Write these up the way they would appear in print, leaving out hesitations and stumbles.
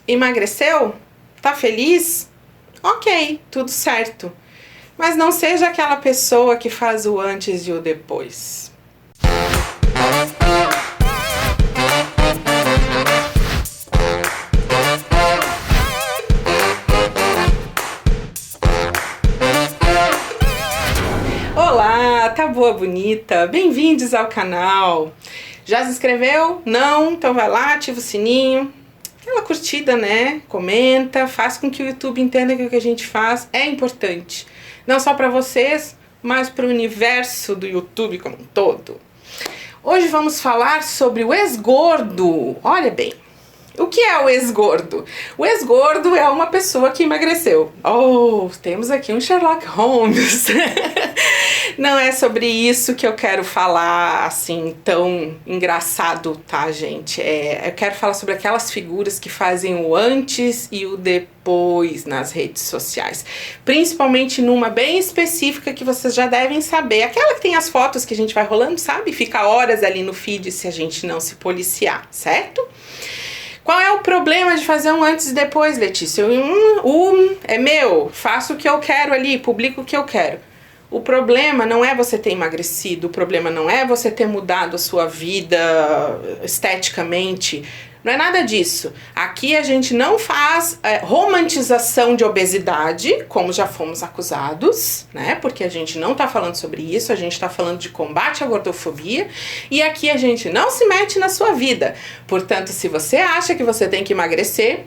Emagreceu? Tá feliz? Ok, tudo certo. Mas não seja aquela pessoa que faz o antes e o depois. Olá, tá boa, bonita? Bem-vindos ao canal. Já se inscreveu? Não? Então vai lá, ativa o sininho. Aquela curtida, né? Comenta, faz com que o YouTube entenda que o que a gente faz é importante. Não só para vocês, mas para o universo do YouTube como um todo. Hoje vamos falar sobre o ex-gordo. Olha bem, o que é o ex-gordo? O ex-gordo é uma pessoa que emagreceu. Oh, temos aqui um Sherlock Holmes. Não é sobre isso que eu quero falar, assim, tão engraçado, tá, gente? Eu quero falar sobre aquelas figuras que fazem o antes e o depois nas redes sociais. Principalmente numa bem específica que vocês já devem saber. Aquela que tem as fotos que a gente vai rolando, sabe? Fica horas ali no feed se a gente não se policiar, certo? Qual é o problema de fazer um antes e depois, Letícia? É meu, faço o que eu quero ali, publico o que eu quero. O problema não é você ter emagrecido, o problema não é você ter mudado a sua vida esteticamente, não é nada disso. Aqui a gente não faz romantização de obesidade, como já fomos acusados, né? Porque a gente não tá falando sobre isso, a gente tá falando de combate à gordofobia, e aqui a gente não se mete na sua vida. Portanto, se você acha que você tem que emagrecer,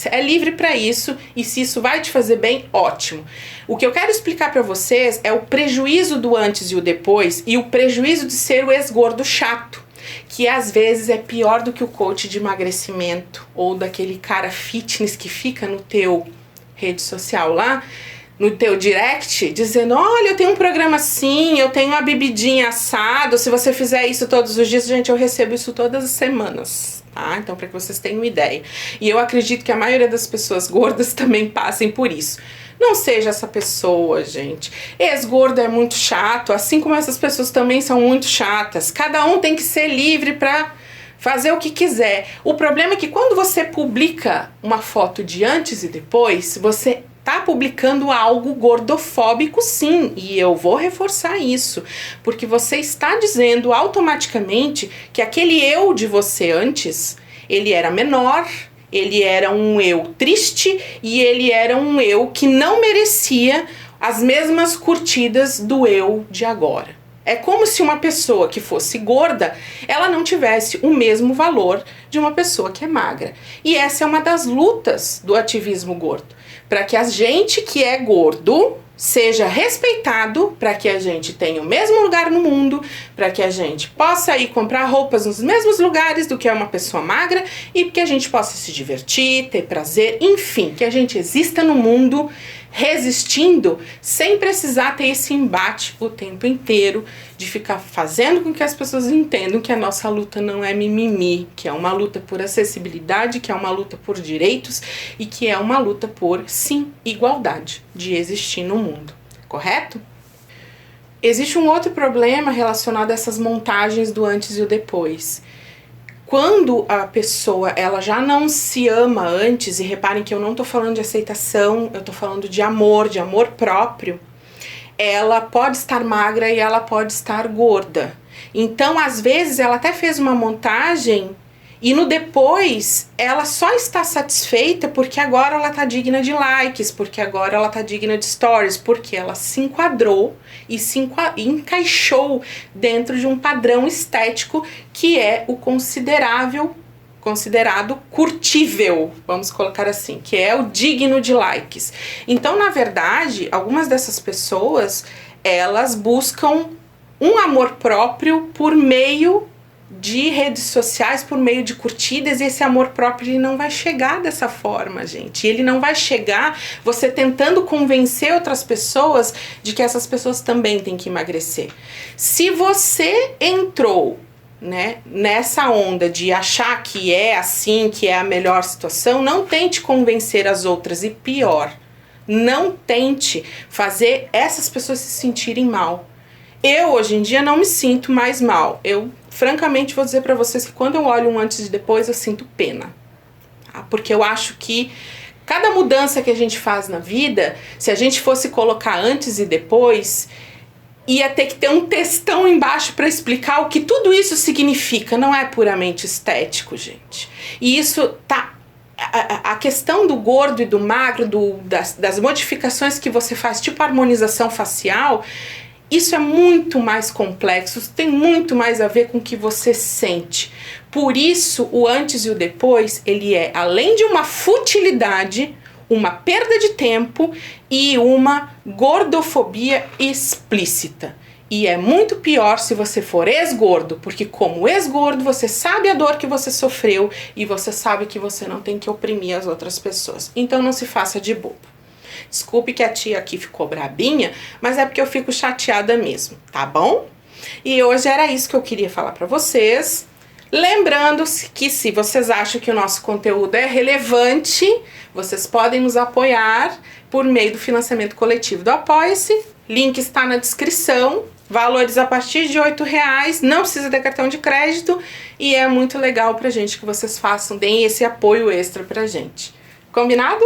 é livre para isso, e se isso vai te fazer bem, ótimo. O que eu quero explicar para vocês é o prejuízo do antes e o depois, e o prejuízo de ser o ex-gordo chato, que às vezes é pior do que o coach de emagrecimento, ou daquele cara fitness que fica no teu rede social lá, no teu direct, dizendo, olha, eu tenho um programa assim, eu tenho uma bebidinha assado, se você fizer isso todos os dias, gente, eu recebo isso todas as semanas. Tá? Então, para que vocês tenham uma ideia. E eu acredito que a maioria das pessoas gordas também passem por isso. Não seja essa pessoa, gente. Ex-gordo é muito chato, assim como essas pessoas também são muito chatas. Cada um tem que ser livre para fazer o que quiser. O problema é que quando você publica uma foto de antes e depois, você tá publicando algo gordofóbico, sim, e eu vou reforçar isso, porque você está dizendo automaticamente que aquele eu de você antes, ele era menor, ele era um eu triste e ele era um eu que não merecia as mesmas curtidas do eu de agora. É como se uma pessoa que fosse gorda, ela não tivesse o mesmo valor de uma pessoa que é magra. E essa é uma das lutas do ativismo gordo. Para que a gente que é gordo seja respeitado, para que a gente tenha o mesmo lugar no mundo, para que a gente possa ir comprar roupas nos mesmos lugares do que é uma pessoa magra e que a gente possa se divertir, ter prazer, enfim, que a gente exista no mundo resistindo sem precisar ter esse embate o tempo inteiro de ficar fazendo com que as pessoas entendam que a nossa luta não é mimimi, que é uma luta por acessibilidade, que é uma luta por direitos e que é uma luta por, sim, igualdade de existir no mundo, correto? Existe um outro problema relacionado a essas montagens do antes e o depois. Quando a pessoa ela já não se ama antes, e reparem que eu não tô falando de aceitação, eu tô falando de amor próprio, ela pode estar magra e ela pode estar gorda. Então, às vezes, ela até fez uma montagem e no depois ela só está satisfeita porque agora ela tá digna de likes, porque agora ela tá digna de stories, porque ela se enquadrou e encaixou dentro de um padrão estético que é o considerado curtível, vamos colocar assim, que é o digno de likes. Então, na verdade, algumas dessas pessoas, elas buscam um amor próprio por meio de redes sociais, por meio de curtidas, e esse amor próprio ele não vai chegar dessa forma, gente. Ele não vai chegar você tentando convencer outras pessoas de que essas pessoas também têm que emagrecer. Se você entrou, né, nessa onda de achar que é assim, que é a melhor situação, não tente convencer as outras, e pior, não tente fazer essas pessoas se sentirem mal. Eu, hoje em dia, não me sinto mais mal. Eu, francamente, vou dizer pra vocês que quando eu olho um antes e depois, eu sinto pena. tá? Porque eu acho que cada mudança que a gente faz na vida, se a gente fosse colocar antes e depois, ia ter que ter um textão embaixo para explicar o que tudo isso significa. Não é puramente estético, gente. E isso tá... A questão do gordo e do magro, das modificações que você faz, tipo harmonização facial, isso é muito mais complexo, isso tem muito mais a ver com o que você sente. Por isso, o antes e o depois, ele é, além de uma futilidade, uma perda de tempo e uma gordofobia explícita. E é muito pior se você for ex-gordo, porque como ex-gordo você sabe a dor que você sofreu e você sabe que você não tem que oprimir as outras pessoas. Então não se faça de bobo. Desculpe que a tia aqui ficou brabinha, mas é porque eu fico chateada mesmo, tá bom? E hoje era isso que eu queria falar pra vocês. Lembrando que se vocês acham que o nosso conteúdo é relevante, vocês podem nos apoiar por meio do financiamento coletivo do Apoia-se. Link está na descrição. Valores a partir de R$8, não precisa ter cartão de crédito e é muito legal pra gente que vocês façam, deem esse apoio extra pra gente. Combinado?